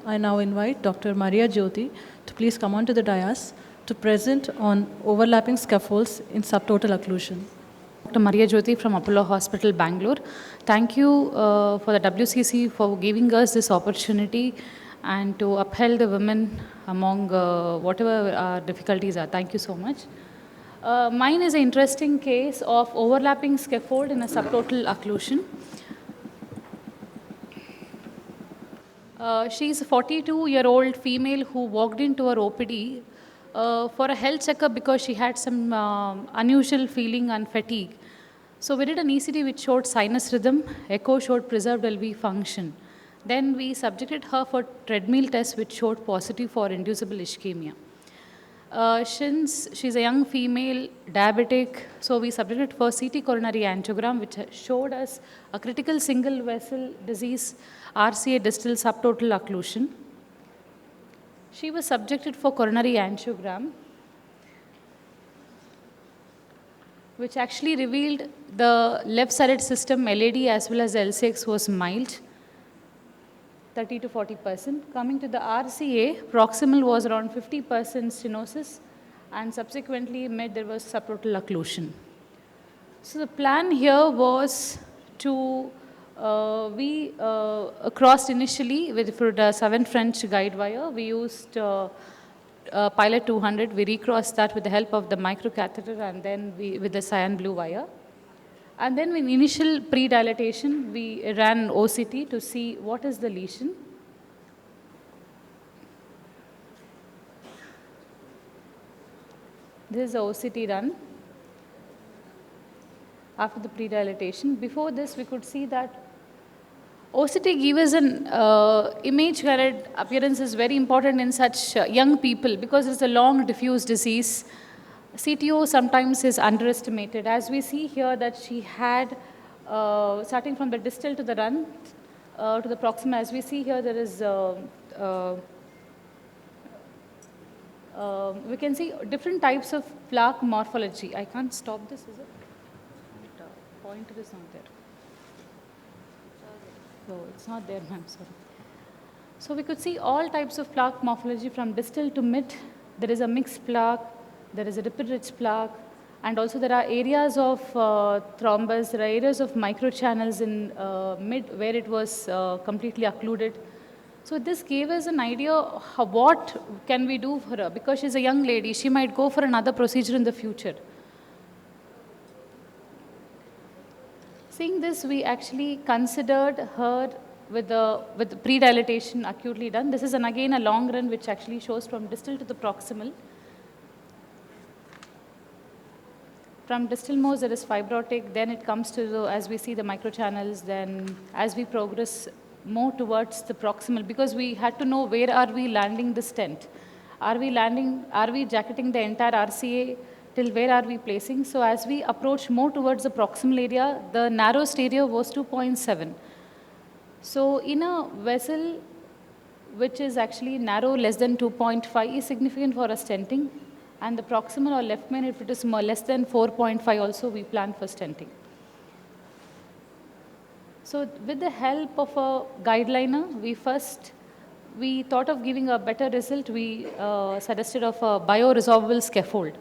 I now invite Dr. Maria Jyoti to please come onto the dais to present on overlapping scaffolds in subtotal occlusion. Dr. Maria Jyoti from Apollo Hospital, Bangalore. Thank you for the WCC for giving us this opportunity and to uphold the women among whatever our difficulties are. Thank you so much. Mine is an interesting case of overlapping scaffold in a subtotal occlusion. She is a 42-year-old female who walked into her OPD for a health checkup because she had some unusual feeling and fatigue. So we did an ECG which showed sinus rhythm, echo showed preserved LV function. Then we subjected her for treadmill test which showed positive for inducible ischemia. Since she's a young female, diabetic, so we subjected for CT coronary angiogram, which showed us a critical single vessel disease, RCA distal subtotal occlusion. She was subjected for coronary angiogram, which actually revealed the left-sided system LAD as well as the LCX was mild, 30 to 40%. Coming to the RCA, proximal was around 50% stenosis, and subsequently mid there was subtotal occlusion. So the plan here was to we crossed initially with the 7 French guide wire. We used Pilot 200. We recrossed that with the help of the microcatheter and then with the cyan blue wire. And then in initial pre-dilatation, we ran OCT to see what is the lesion. This is the OCT run after the pre-dilatation. Before this, we could see that OCT gives us an image-guided appearance is very important in such young people because it's a long diffuse disease. CTO sometimes is underestimated. As we see here that she had, starting from the distal to the run, to the proximal, as we see here there is, we can see different types of plaque morphology. I can't stop this, is it? Pointer is not there. So it's not there, ma'am, sorry. So we could see all types of plaque morphology from distal to mid. There is a mixed plaque, there is a lipid-rich plaque, and also there are areas of thrombus, there are areas of microchannels in mid where it was completely occluded. So this gave us an idea of what can we do for her, because she's a young lady, she might go for another procedure in the future. Seeing this, we actually considered her with the pre-dilatation acutely done. This is again a long run which actually shows from distal to the proximal. From distal most there is fibrotic, then it comes to the, as we see the microchannels, then as we progress more towards the proximal, because we had to know where are we landing the stent. Are we jacketing the entire RCA? Till where are we placing? So as we approach more towards the proximal area, the narrowest area was 2.7. So in a vessel which is actually narrow less than 2.5 is significant for a stenting, and the proximal or left main, if it is more less than 4.5 also, we plan for stenting. So with the help of a guideliner, we thought of giving a better result. We suggested of a bioresorbable scaffold,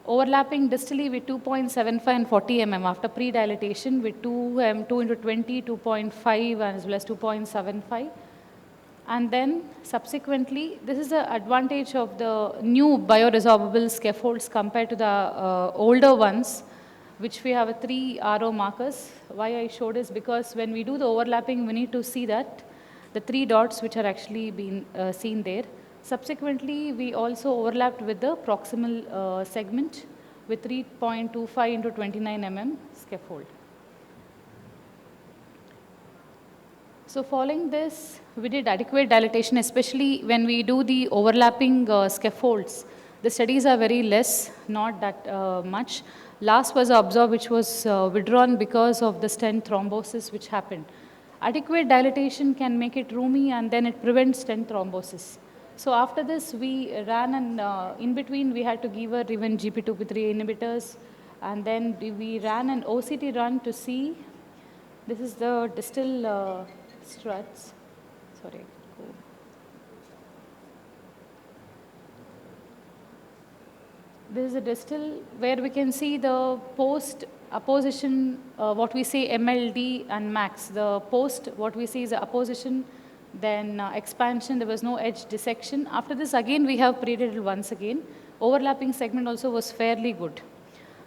overlapping distally with 2.75 and 40 mm after pre-dilatation with 2 into 20, 2.5 as well as 2.75. And then subsequently, this is the advantage of the new bioresorbable scaffolds compared to the older ones, which we have 3 RO markers. Why I showed is because when we do the overlapping, we need to see that the 3 dots which are actually being seen there. Subsequently, we also overlapped with the proximal segment with 3.25 into 29 mm scaffold. So following this, we did adequate dilatation, especially when we do the overlapping scaffolds. The studies are very less, not that much. Last was absorbed, which was withdrawn because of the stent thrombosis which happened. Adequate dilatation can make it roomy and then it prevents stent thrombosis. So after this, we ran and in between we had to give her even GP2P3 inhibitors, and then we ran an OCT run to see. This is the distal struts. Sorry. This is a distal where we can see the post apposition, what we say MLD and max. The post, what we see is the apposition, then expansion, there was no edge dissection. After this, again, we have pre-diddle once again. Overlapping segment also was fairly good.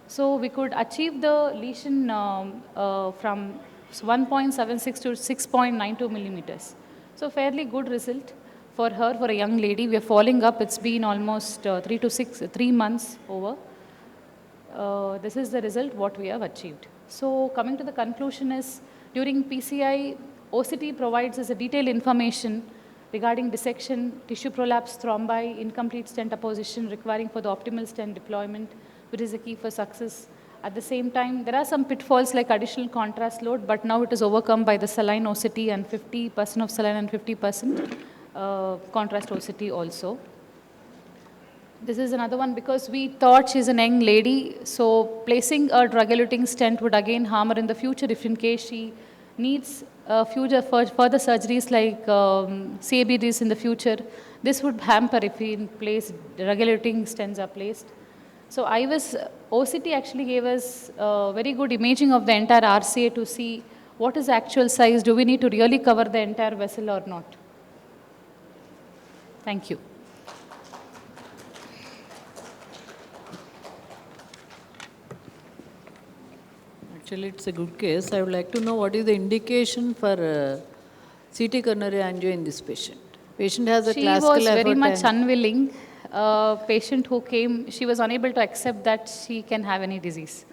So we could achieve the lesion from 1.76 to 6.92 millimeters. So fairly good result for her, for a young lady. We are following up. It's been almost 3 months over. This is the result what we have achieved. So coming to the conclusion is, during PCI, OCT provides us a detailed information regarding dissection, tissue prolapse, thrombi, incomplete stent apposition requiring for the optimal stent deployment, which is the key for success. At the same time, there are some pitfalls like additional contrast load, but now it is overcome by the saline OCT and 50% of saline and 50% contrast OCT also. This is another one because we thought she's an young lady, so placing a drug-eluting stent would again harm her in the future if in case she needs further surgeries like CABDs in the future. This would hamper if in place drug-eluting stents are placed. So OCT actually gave us very good imaging of the entire RCA to see what is the actual size, do we need to really cover the entire vessel or not. Thank you. Actually, it's a good case. I would like to know what is the indication for CT coronary angio in this patient. Patient has a She classical was very effort much and- unwilling. Patient who came, she was unable to accept that she can have any disease.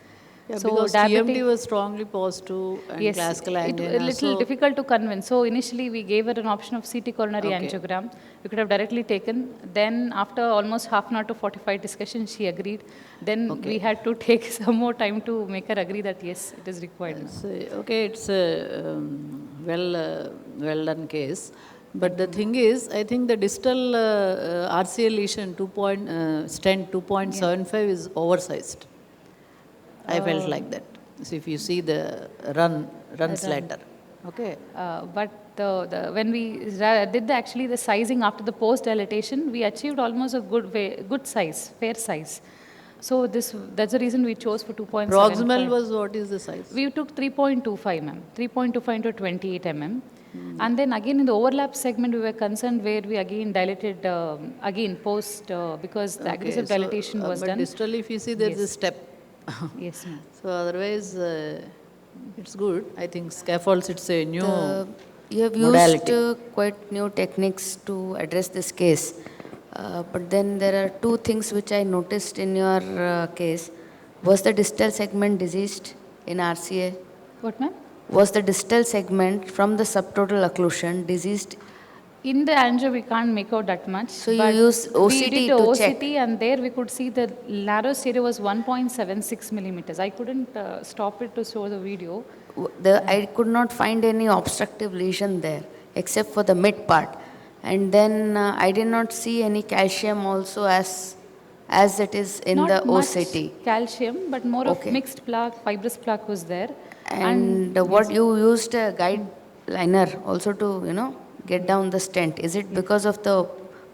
Yeah, So because diabetic- TMT was strongly positive and Yes, classical it angina. was a little so- difficult to convince. So initially we gave her an option of CT coronary Okay. angiogram. We could have directly taken. Then after almost half an hour to 45 discussion, she agreed. Then Okay. we had to take some more time to make her agree that yes, it is required now. So, okay, it's a well done case. But the thing is, I think the distal RCA lesion stent 2.75 is oversized. I felt like that. So if you see the runs later. Okay. But when we did actually the sizing after the post dilatation, we achieved almost a good size, fair size. So that's the reason we chose for 2.75. Proximal was what is the size? We took 3.25 mm, 3.25 into 28 mm. And then again in the overlap segment, we were concerned where we again dilated again post because the aggressive so, dilatation was but done. distally, if you see, there's a Yes. step. Yes, ma'am. So otherwise, it's good. I think scaffolds, it's a new You have modality. used quite new techniques to address this case. But then there are two things which I noticed in your case. Was the distal segment diseased in RCA? What, ma'am? Was the distal segment from the subtotal occlusion diseased? In the angio, we can't make out that much. So you but use we OCT did to OCT check. and there we could see the narrowest area was 1.76 millimeters. I couldn't stop it to show the video. I could not find any obstructive lesion there except for the mid part. And then I did not see any calcium also as it is in Not the much OCT. calcium, but more of Okay. mixed plaque, fibrous plaque was there. And what you used a guide liner also to, get down the stent. Is it because of the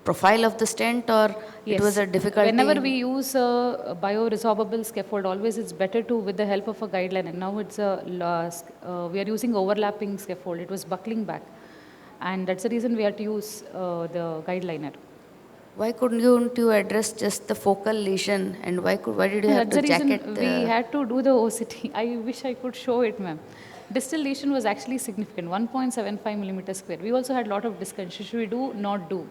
profile of the stent or it was a difficulty? Whenever we use a bioresorbable scaffold, always it's better to with the help of a guideline. And now it's we are using overlapping scaffold. It was buckling back, and that's the reason we had to use the guideliner. Why couldn't you address just the focal lesion and why did you have That's to the reason jacket we had to do the OCT. I wish I could show it, ma'am. Distal lesion was actually significant, 1.75 millimeters square. We also had a lot of discussion. Should we do, not do?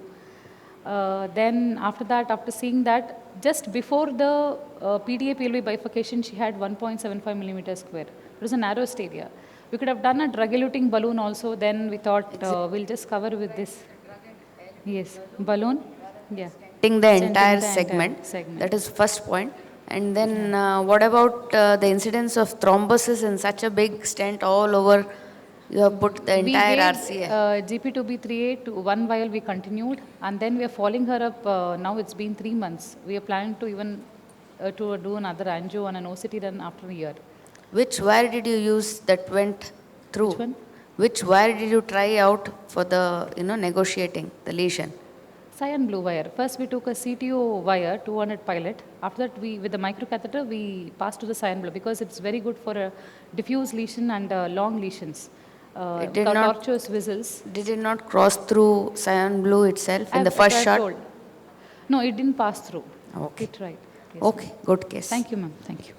Then after that, after seeing that, just before the PDA PLV bifurcation, she had 1.75 millimeters square. It was a narrowest area. We could have done a drug-eluting balloon also. Then we thought we'll just cover with this. Yes, balloon. Yeah. stenting the Stenting entire the segment. segment. That is first point. And then what about the incidence of thrombosis in such a big stent all over? You have put the entire RCA. GP2B38 to 1 vial we continued, and then we are following her up. Now it's been 3 months. We are planning to even to do another angio and an OCT done after a year. Which wire did you use that went through? Which one? Which wire did you try out for the, negotiating the lesion? Cyan blue wire. First, we took a CTO wire, 200 pilot. After that, with the microcatheter, we passed to the cyan blue because it's very good for a diffuse lesion and long lesions. It did not- Tortuous vessels. Did it not cross through cyan blue itself in the I've first tried shot? told. No, it didn't pass through. Okay. We tried. Yes, Okay, good case. Thank you, ma'am. Thank you.